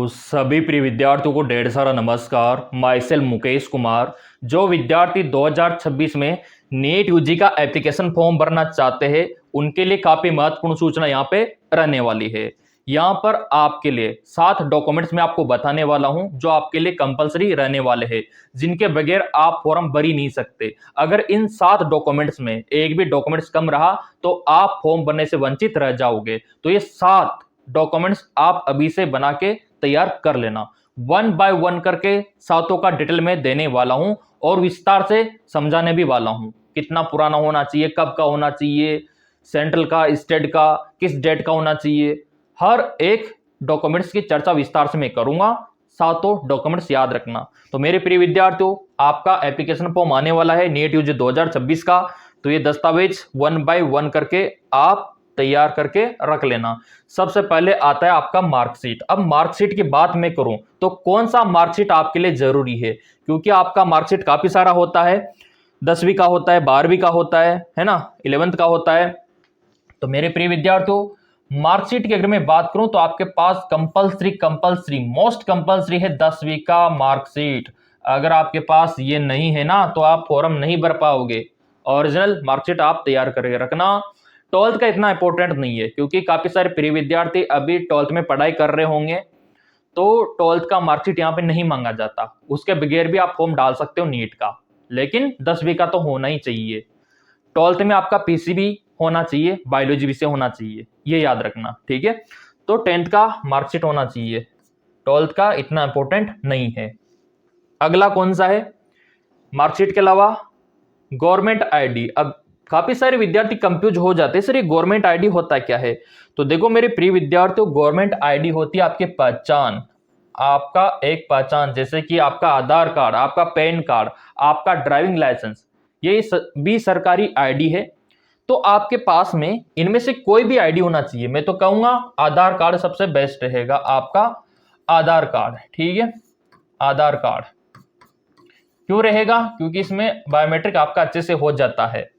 सभी प्रिय विद्यार्थियों को ढेर सारा नमस्कार। My self Mukesh Kumar. जो विद्यार्थी 2026 में नीट यूजी का एप्लीकेशन फॉर्म भरना चाहते हैं उनके लिए काफी महत्वपूर्ण सूचना यहाँ पे रहने वाली है। यहाँ पर आपके लिए 7 डॉक्यूमेंट्स मैं आपको बताने वाला हूं जो आपके लिए कंपलसरी रहने वाले हैं, जिनके बगैर आप फॉर्म भर ही नहीं सकते। अगर इन 7 डॉक्यूमेंट्स में एक भी डॉक्यूमेंट्स कम रहा तो आप फॉर्म भरने से वंचित रह जाओगे। तो ये 7 डॉक्यूमेंट्स आप अभी से बना के तैयार कर लेना। 1 बाय 1 करके सातों का डिटेल में देने वाला हूं और विस्तार से समझाने भी वाला हूं। कितना पुराना होना चाहिए, कब का होना चाहिए, सेंट्रल का, स्टेट का, किस डेट का होना चाहिए, हर एक डॉक्यूमेंट्स की चर्चा विस्तार से मैं करूंगा। सातों डॉक्यूमेंट्स याद रखना। तो मेरे प्रिय विद्यार्थियों, आपका एप्लीकेशन फॉर्म आने वाला है नीट यूजी 2026 का। तो ये दस्तावेज 1 बाय 1 करके आप तैयार करके रख लेना। सबसे पहले आता है आपका मार्कशीट। अब मार्कशीट की बात मैं करूं तो कौन सा मार्कशीट आपके लिए जरूरी है, क्योंकि आपका मार्कशीट काफी सारा होता है। 10वीं का होता है, 12वीं का होता है ना, 11th का होता है। तो मेरे प्रिय विद्यार्थियों, मार्कशीट की अगर मैं बात करूं तो आपके पास कंपलसरी मोस्ट कंपलसरी है 10वीं का मार्कशीट। अगर आपके पास ये नहीं है ना तो आप फॉर्म नहीं भर पाओगे। ओरिजिनल मार्कशीट आप तैयार करके रखना। 12th का इतना इंपॉर्टेंट नहीं है, क्योंकि काफी सारे प्रिय विद्यार्थी अभी 12th में पढ़ाई कर रहे होंगे, तो 12th का मार्कशीट यहाँ पे नहीं मांगा जाता। उसके बगैर भी आप फॉर्म डाल सकते हो नीट का, लेकिन 10वीं का तो होना ही चाहिए। 12th में आपका पीसीबी होना चाहिए, बायोलॉजी विषय होना चाहिए, ये याद रखना, ठीक है। तो 10th का मार्कशीट होना चाहिए, 12th का इतना इंपॉर्टेंट नहीं है। अगला कौन सा है मार्कशीट के अलावा? Government ID. अब काफी सारे विद्यार्थी कंफ्यूज हो जाते हैं, सर ये गवर्नमेंट आईडी होता क्या है? तो देखो मेरे प्रिय विद्यार्थियों, गवर्नमेंट आईडी होती है आपकी पहचान, आपका एक पहचान, जैसे कि आपका आधार कार्ड, आपका पैन कार्ड, आपका ड्राइविंग लाइसेंस, ये भी सरकारी आईडी है। तो आपके पास में इनमें से कोई भी आईडी होना चाहिए। मैं तो कहूंगा आधार कार्ड सबसे बेस्ट रहेगा, आपका आधार कार्ड, ठीक है। आधार कार्ड क्यों रहेगा? क्योंकि इसमें बायोमेट्रिक आपका अच्छे से हो जाता है।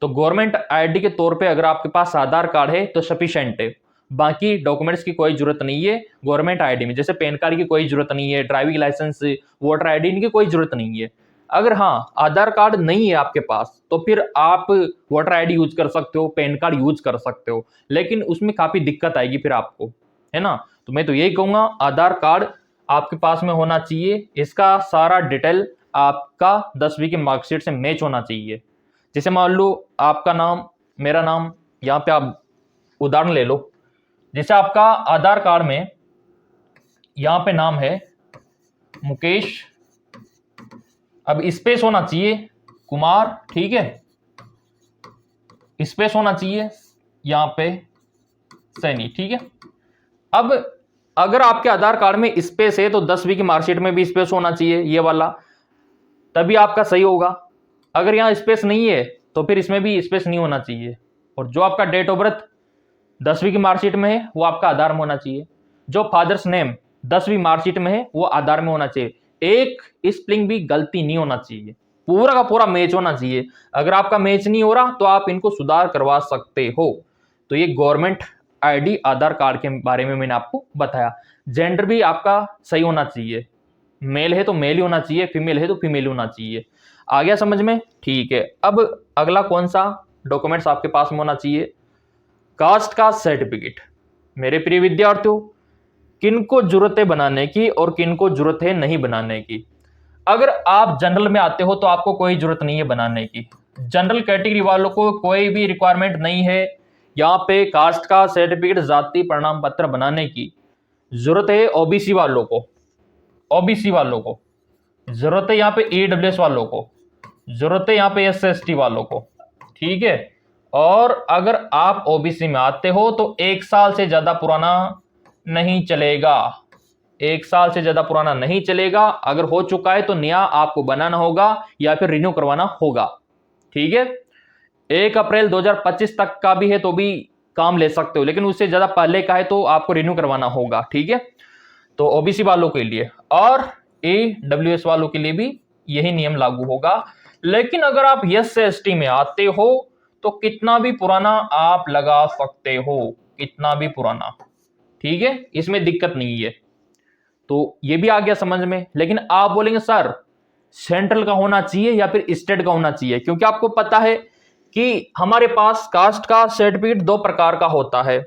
तो गवर्नमेंट आईडी के तौर पे अगर आपके पास आधार कार्ड है तो सफिशिएंट है, बाकी डॉक्यूमेंट्स की कोई जरूरत नहीं है गवर्नमेंट आईडी में। जैसे पैन कार्ड की कोई जरूरत नहीं है, ड्राइविंग लाइसेंस, वोटर आईडी, इनकी कोई जरूरत नहीं है। अगर हाँ आधार कार्ड नहीं है आपके पास तो फिर आप वोटर आईडी यूज कर सकते हो, पैन कार्ड यूज कर सकते हो, लेकिन उसमें काफी दिक्कत आएगी फिर आपको, है ना। तो मैं तो यही कहूंगा आधार कार्ड आपके पास में होना चाहिए। इसका सारा डिटेल आपका 10वीं की मार्कशीट से मैच होना चाहिए। जैसे मान लो आपका नाम, मेरा नाम, यहाँ पे आप उदाहरण ले लो। जैसे आपका आधार कार्ड में यहाँ पे नाम है मुकेश, अब स्पेस होना चाहिए कुमार, ठीक है, स्पेस होना चाहिए यहाँ पे सैनी, ठीक है। अब अगर आपके आधार कार्ड में स्पेस है तो 10वीं की मार्कशीट में भी स्पेस होना चाहिए, ये वाला, तभी आपका सही होगा। अगर यहाँ स्पेस नहीं है तो फिर इसमें भी स्पेस नहीं होना चाहिए। और जो आपका डेट ऑफ बर्थ 10वीं की मार्कशीट में है वो आपका आधार में होना चाहिए। जो फादर्स नेम 10वीं मार्कशीट में है वो आधार में होना चाहिए। एक स्पेलिंग भी गलती नहीं होना चाहिए, पूरा का पूरा मैच होना चाहिए। अगर आपका मैच नहीं हो रहा तो आप इनको सुधार करवा सकते हो। तो ये गवर्नमेंट आईडी आधार कार्ड के बारे में मैंने आपको बताया। जेंडर भी आपका सही होना चाहिए, मेल है तो मेल ही होना चाहिए, फीमेल है तो फीमेल होना चाहिए। आ गया समझ में? ठीक है। अब अगला कौन सा डॉक्यूमेंट्स आपके पास में होना चाहिए? कास्ट का सर्टिफिकेट। मेरे प्रिय विद्यार्थियों, किनको जरूरत है बनाने की और किनको जरूरत है नहीं बनाने की? अगर आप जनरल में आते हो तो आपको कोई जरूरत नहीं है बनाने की। जनरल कैटेगरी वालों को कोई भी रिक्वायरमेंट नहीं है यहाँ पे कास्ट का सर्टिफिकेट, जाति प्रमाण पत्र बनाने की। जरूरत है ओबीसी वालों को, ओबीसी वालों को जरूरत है, यहाँ पे ईडब्ल्यूएस वालों को जरूरत है, यहाँ पे एससी/एसटी वालों को, ठीक है। और अगर आप ओबीसी में आते हो तो 1 साल से ज्यादा पुराना नहीं चलेगा, 1 साल से ज्यादा पुराना नहीं चलेगा। अगर हो चुका है तो नया आपको बनाना होगा या फिर रिन्यू करवाना होगा, ठीक है। 1 अप्रैल 2025 तक का भी है तो भी काम ले सकते हो, लेकिन उससे ज्यादा पहले का है तो आपको रिन्यू करवाना होगा, ठीक है। तो ओबीसी वालों के लिए और ईडब्ल्यूएस वालों के लिए भी यही नियम लागू होगा। लेकिन अगर आप एससी/एसटी में आते हो तो कितना भी पुराना आप लगा सकते हो, कितना भी पुराना, ठीक है, इसमें दिक्कत नहीं है। तो ये भी आ गया समझ में। लेकिन आप बोलेंगे सर सेंट्रल का होना चाहिए या फिर स्टेट का होना चाहिए, क्योंकि आपको पता है कि हमारे पास कास्ट का सर्टिफिकेट दो प्रकार का होता है।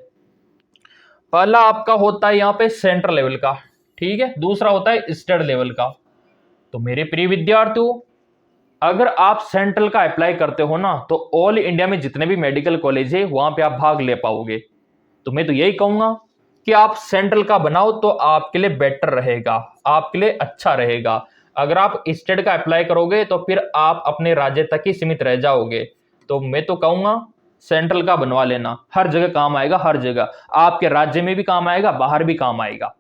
पहला आपका होता है यहाँ पे सेंट्रल लेवल का, ठीक है, दूसरा होता है स्टेट लेवल का। तो मेरे प्रिय विद्यार्थियों, अगर आप सेंट्रल का अप्लाई करते हो ना, तो ऑल इंडिया में जितने भी मेडिकल कॉलेज है वहां पे आप भाग ले पाओगे। तो मैं तो यही कहूंगा कि आप सेंट्रल का बनाओ तो आपके लिए बेटर रहेगा, आपके लिए अच्छा रहेगा। अगर आप स्टेट का अप्लाई करोगे तो फिर आप अपने राज्य तक ही सीमित रह जाओगे। तो मैं तो कहूंगा सेंट्रल का बनवा लेना, हर जगह काम आएगा, हर जगह आपके राज्य में भी काम आएगा, बाहर भी काम आएगा।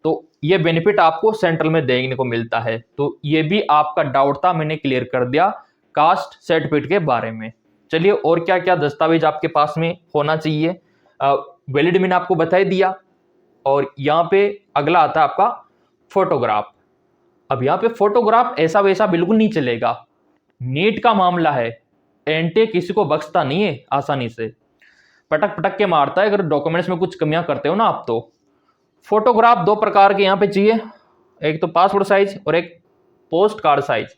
तो ये बेनिफिट आपको सेंट्रल में देखने को मिलता है। तो ये भी आपका डाउट था, मैंने क्लियर कर दिया कास्ट सर्टिफिकेट के बारे में। चलिए, और क्या क्या दस्तावेज आपके पास में होना चाहिए, वैलिड मैंने आपको बता ही दिया। और यहाँ पे अगला आता है आपका फोटोग्राफ। अब यहाँ पे फोटोग्राफ ऐसा वैसा बिल्कुल नहीं चलेगा, नीट का मामला है, एनटीए किसी को बख्शता नहीं है आसानी से, पटक पटक के मारता है अगर डॉक्यूमेंट्स में कुछ कमियां करते हो ना आप। तो फोटोग्राफ दो प्रकार के यहाँ पे चाहिए, एक तो पासपोर्ट साइज और एक पोस्ट कार्ड साइज।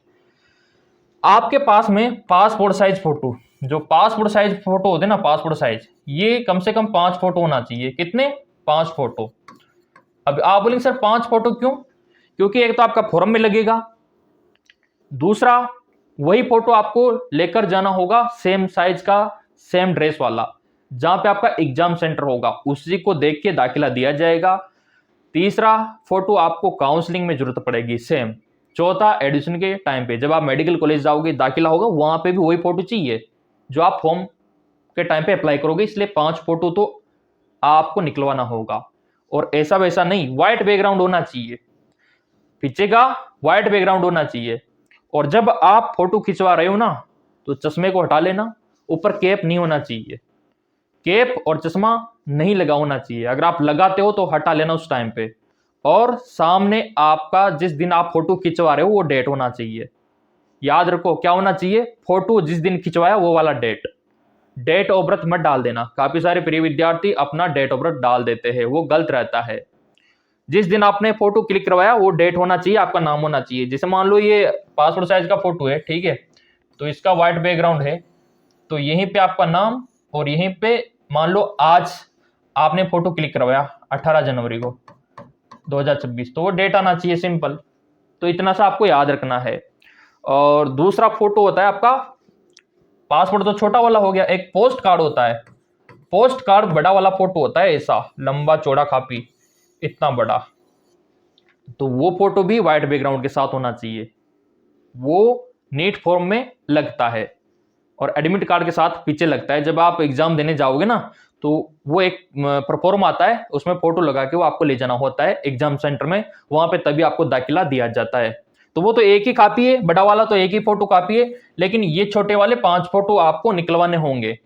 आपके पास में पासपोर्ट साइज फोटो, जो पासपोर्ट साइज फोटो होते हैं ना, पासपोर्ट साइज, ये कम से कम 5 फोटो होना चाहिए। कितने? 5 फोटो। अब आप बोलेंगे सर 5 फोटो क्यों? क्योंकि एक तो आपका फॉर्म में लगेगा, दूसरा वही फोटो आपको लेकर जाना होगा सेम साइज का, सेम ड्रेस वाला, जहां पे आपका एग्जाम सेंटर होगा, उसी को देख के दाखिला दिया जाएगा। तीसरा फोटो आपको काउंसलिंग में जरूरत पड़ेगी सेम। चौथा एडमिशन के टाइम पे जब आप मेडिकल कॉलेज जाओगे, दाखिला होगा, वहां पे भी वही फोटो चाहिए जो आप फॉर्म के टाइम पे अप्लाई करोगे। इसलिए 5 फोटो तो आपको निकलवाना होगा। और ऐसा वैसा नहीं, व्हाइट बैकग्राउंड होना चाहिए, पीछे का व्हाइट बैकग्राउंड होना चाहिए। और जब आप फोटो खिंचवा रहे हो ना, तो चश्मे को हटा लेना, ऊपर कैप नहीं होना चाहिए, कैप और चश्मा नहीं लगा होना चाहिए। अगर आप लगाते हो तो हटा लेना उस टाइम पे। और सामने आपका जिस दिन आप फोटो खिंचवा रहे हो वो डेट होना चाहिए। याद रखो क्या होना चाहिए, फोटो जिस दिन खिंचवाया वो वाला डेट। डेट ऑफ बर्थ मत डाल देना, काफी सारे प्रिय विद्यार्थी अपना डेट ऑफ बर्थ डाल देते हैं, वो गलत रहता है। जिस दिन आपने फोटो क्लिक करवाया वो डेट होना चाहिए, आपका नाम होना चाहिए। जैसे मान लो ये पासपोर्ट साइज का फोटो है, ठीक है, तो इसका व्हाइट बैकग्राउंड है, तो यहीं पे आपका नाम, और यहीं पे मान लो आज आपने फोटो क्लिक करवाया 18 जनवरी को 2026, तो वो डेट आना चाहिए, सिंपल। तो इतना सा आपको याद रखना है। और दूसरा फोटो होता है आपका, पासपोर्ट तो छोटा वाला हो गया, एक पोस्ट कार्ड होता है। पोस्ट कार्ड बड़ा वाला फोटो होता है, ऐसा लंबा चौड़ा काफी इतना बड़ा। तो वो फोटो भी व्हाइट बैकग्राउंड के साथ होना चाहिए, वो नीट फॉर्म में लगता है और एडमिट कार्ड के साथ पीछे लगता है। जब आप एग्जाम देने जाओगे ना, तो वो एक परफॉर्म आता है, उसमें फोटो लगा के वो आपको ले जाना होता है एग्जाम सेंटर में, वहां पे तभी आपको दाखिला दिया जाता है। तो वो तो एक ही कॉपी है, बड़ा वाला तो एक ही फोटो कॉपी है, लेकिन ये छोटे वाले 5 फोटो आपको निकलवाने होंगे।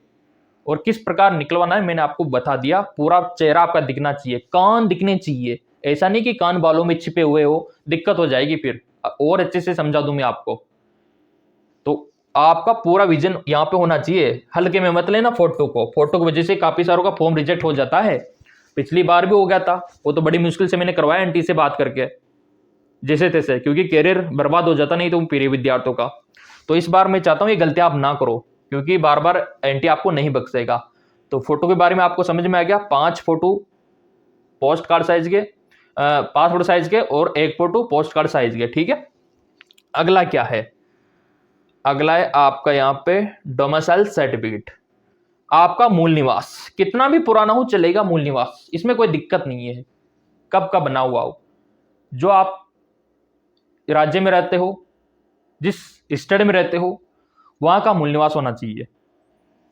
और किस प्रकार निकलवाना है मैंने आपको बता दिया। पूरा चेहरा आपका दिखना चाहिए, कान दिखने चाहिए, ऐसा नहीं कि कान बालों में छिपे हुए हो, दिक्कत हो जाएगी फिर। और अच्छे से समझा दूं मैं आपको। तो आपका पूरा विजन यहाँ पे होना चाहिए, हल्के में मत लेना फोटो को। फोटो की वजह से काफी सारों का फॉर्म रिजेक्ट हो जाता है, पिछली बार भी हो गया था, वो तो बड़ी मुश्किल से मैंने करवाया एनटी से बात करके, जैसे तैसे, क्योंकि कैरियर बर्बाद हो जाता नहीं तो प्रिय विद्यार्थियों का। तो इस बार मैं चाहता हूँ ये गलतियां आप ना करो, क्योंकि बार बार एनटी आपको नहीं बख्शेगा। तो फोटो के बारे में आपको समझ में आ गया, 5 फोटो पोस्ट कार्ड साइज के, पासपोर्ट साइज के, और 1 फोटो पोस्ट कार्ड साइज के, ठीक है। अगला क्या है? अगला है आपका यहाँ पे डोमिसाइल सर्टिफिकेट। आपका मूल निवास कितना भी पुराना हो चलेगा, मूल निवास, इसमें कोई दिक्कत नहीं है, कब का बना हुआ हो। जो आप राज्य में रहते हो, जिस स्टेट में रहते हो, वहां का मूल निवास होना चाहिए।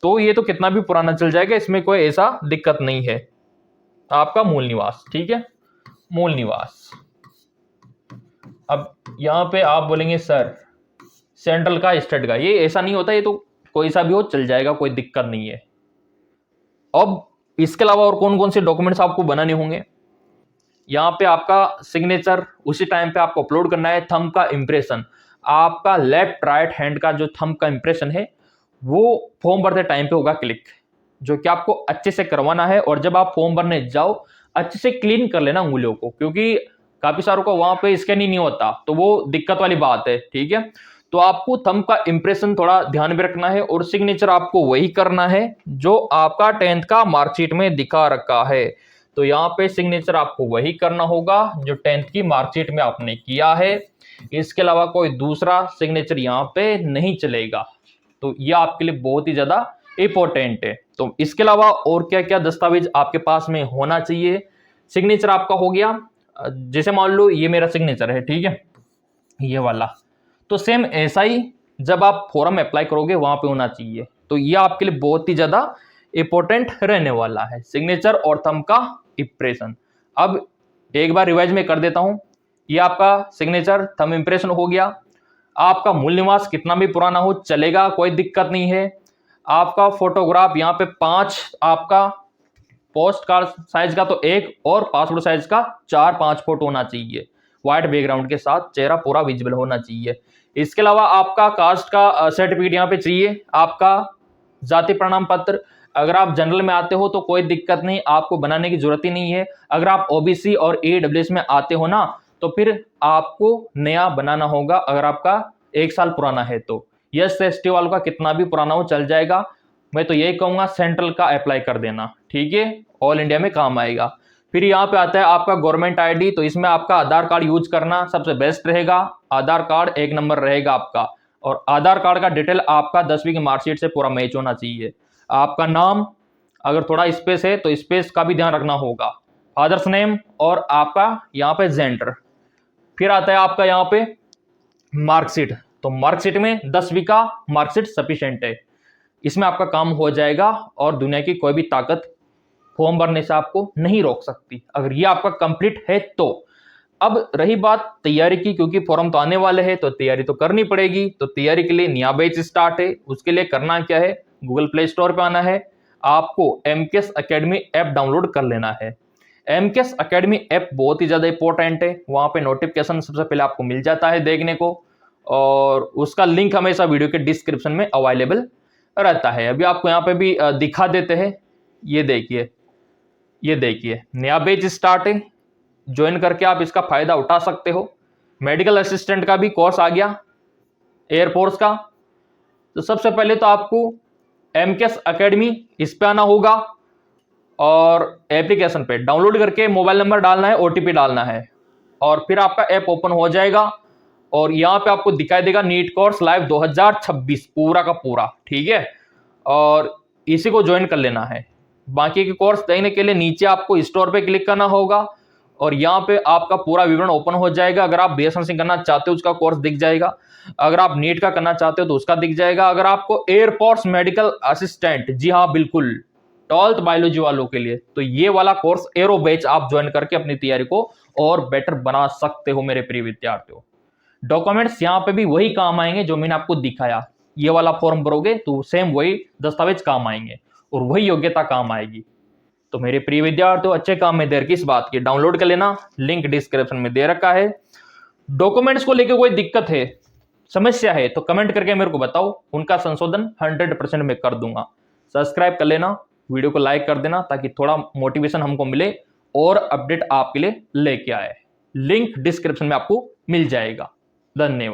तो ये तो कितना भी पुराना चल जाएगा, इसमें कोई ऐसा दिक्कत नहीं है। आपका मूल निवास, ठीक है, मूल निवास। अब यहां पे आप बोलेंगे सर सेंट्रल का स्टेट का, ये ऐसा नहीं होता, ये तो कोई सा भी हो चल जाएगा, कोई दिक्कत नहीं है। अब इसके अलावा और कौन कौन से डॉक्यूमेंट्स आपको बनाने होंगे? यहाँ पे आपका सिग्नेचर उसी टाइम पे आपको अपलोड करना है। थंब का इंप्रेशन, आपका लेफ्ट राइट हैंड का जो थंब का इंप्रेशन है वो फॉर्म भरते टाइम पे होगा क्लिक, जो कि आपको अच्छे से करवाना है। और जब आप फॉर्म भरने जाओ, अच्छे से क्लीन कर लेना उंगलियों को, क्योंकि काफी सारों को वहां पे स्कैन ही नहीं होता, तो वो दिक्कत वाली बात है। ठीक है, तो आपको थंब का इंप्रेशन थोड़ा ध्यान में रखना है और सिग्नेचर आपको वही करना है जो आपका 10th का मार्कशीट में दिखा रखा है। तो यहाँ पे सिग्नेचर आपको वही करना होगा जो 10th की मार्कशीट में आपने किया है। इसके अलावा कोई दूसरा सिग्नेचर यहाँ पे नहीं चलेगा। तो ये आपके लिए बहुत ही ज्यादा इंपॉर्टेंट है। तो इसके अलावा और क्या क्या दस्तावेज आपके पास में होना चाहिए। सिग्नेचर आपका हो गया, जैसे मान लो ये मेरा सिग्नेचर है, ठीक है, ये वाला, तो सेम ऐसा ही जब आप फॉर्म अप्लाई करोगे वहां पे होना चाहिए। तो ये आपके लिए बहुत ही ज्यादा इंपॉर्टेंट रहने वाला है, सिग्नेचर और थंब का इंप्रेशन। अब एक बार रिवाइज में कर देता हूं। ये आपका सिग्नेचर थंब इंप्रेशन हो गया। आपका मूल निवास कितना भी पुराना हो चलेगा, कोई दिक्कत नहीं है। आपका फोटोग्राफ यहाँ पे 5, आपका पोस्ट कार्ड साइज का तो 1 और पासपोर्ट साइज का 4-5 फोटो होना चाहिए, व्हाइट बैकग्राउंड के साथ, चेहरा पूरा विजिबल होना चाहिए। इसके अलावा आपका कास्ट का सर्टिफिकेट यहाँ पे चाहिए, आपका जाति प्रमाण पत्र। अगर आप जनरल में आते हो तो कोई दिक्कत नहीं, आपको बनाने की जरूरत ही नहीं है। अगर आप ओबीसी और ईडब्ल्यूएस में आते हो ना, तो फिर आपको नया बनाना होगा, अगर आपका 1 साल पुराना है तो। यस एसटी वालों का कितना भी पुराना हो चल जाएगा। मैं तो यही कहूंगा सेंट्रल का अप्लाई कर देना, ठीक है, ऑल इंडिया में काम आएगा। फिर यहाँ पे आता है आपका गवर्नमेंट आईडी, तो इसमें आपका आधार कार्ड यूज करना सबसे बेस्ट रहेगा। आधार कार्ड 1 नंबर रहेगा आपका, और आधार कार्ड का डिटेल आपका 10वीं की मार्कशीट से पूरा मैच होना चाहिए। आपका नाम, अगर थोड़ा स्पेस है तो स्पेस का भी ध्यान रखना होगा, फादर्स नेम और आपका यहाँ पे जेंडर। फिर आता है आपका यहाँ पे मार्कशीट, तो मार्कशीट में 10वीं का मार्कशीट सफिशिएंट है, इसमें आपका काम हो जाएगा और दुनिया की कोई भी ताकत फॉर्म भरने से आपको नहीं रोक सकती, अगर ये आपका कंप्लीट है तो। अब रही बात तैयारी की, क्योंकि फॉर्म तो आने वाले हैं तो तैयारी तो करनी पड़ेगी। तो तैयारी के लिए नया बैच स्टार्ट है, उसके लिए करना क्या है, गूगल प्ले स्टोर पे आना है, आपको एमकेएस एकेडमी ऐप डाउनलोड कर लेना है। एमकेएस एकेडमी ऐप बहुत ही ज्यादा इंपॉर्टेंट है, वहां पे नोटिफिकेशन सबसे पहले आपको मिल जाता है देखने को, और उसका लिंक हमेशा वीडियो के डिस्क्रिप्शन में अवेलेबल रहता है। अभी आपको यहाँ पे भी दिखा देते हैं, ये देखिए, ये देखिए नया बैच स्टार्ट है, ज्वाइन करके आप इसका फायदा उठा सकते हो। मेडिकल असिस्टेंट का भी कोर्स आ गया, एयरफोर्स का। तो सबसे पहले तो आपको एमकेएस एकेडमी इस पे आना होगा, और एप्लीकेशन पे डाउनलोड करके मोबाइल नंबर डालना है, ओटीपी डालना है, और फिर आपका ऐप ओपन हो जाएगा। और यहाँ पे आपको दिखाई देगा नीट कोर्स लाइव 2026 पूरा का पूरा, ठीक है, और इसी को ज्वाइन कर लेना है। बाकी के कोर्स देखने के लिए नीचे आपको स्टोर पे क्लिक करना होगा, और यहाँ पे आपका पूरा विवरण ओपन हो जाएगा। अगर आप बीएस नर्सिंग करना चाहते हो उसका कोर्स दिख जाएगा, अगर आप नीट का करना चाहते हो तो उसका दिख जाएगा, अगर आपको एयरफोर्स मेडिकल असिस्टेंट, जी हाँ बिल्कुल 12th बायोलॉजी वालों के लिए, तो ये वाला कोर्स एरो बैच आप ज्वाइन करके अपनी तैयारी को और बेटर बना सकते हो मेरे प्रिय विद्यार्थियों। डॉक्यूमेंट्स यहाँ पे भी वही काम आएंगे जो मैंने आपको दिखाया, ये वाला फॉर्म भरोगे तो सेम वही दस्तावेज काम आएंगे और वही योग्यता काम आएगी। तो मेरे प्रिय विद्यार्थियों, अच्छे काम में देर किस बात की, डाउनलोड कर लेना, लिंक डिस्क्रिप्शन में दे रखा है। डॉक्यूमेंट्स को लेकर कोई दिक्कत है, समस्या है तो कमेंट करके मेरे को बताओ, उनका संशोधन 100% में कर दूंगा। सब्सक्राइब कर लेना, वीडियो को लाइक कर देना ताकि थोड़ा मोटिवेशन हमको मिले और अपडेट आपके लिए लेके आए। लिंक डिस्क्रिप्शन में आपको मिल जाएगा। धन्यवाद।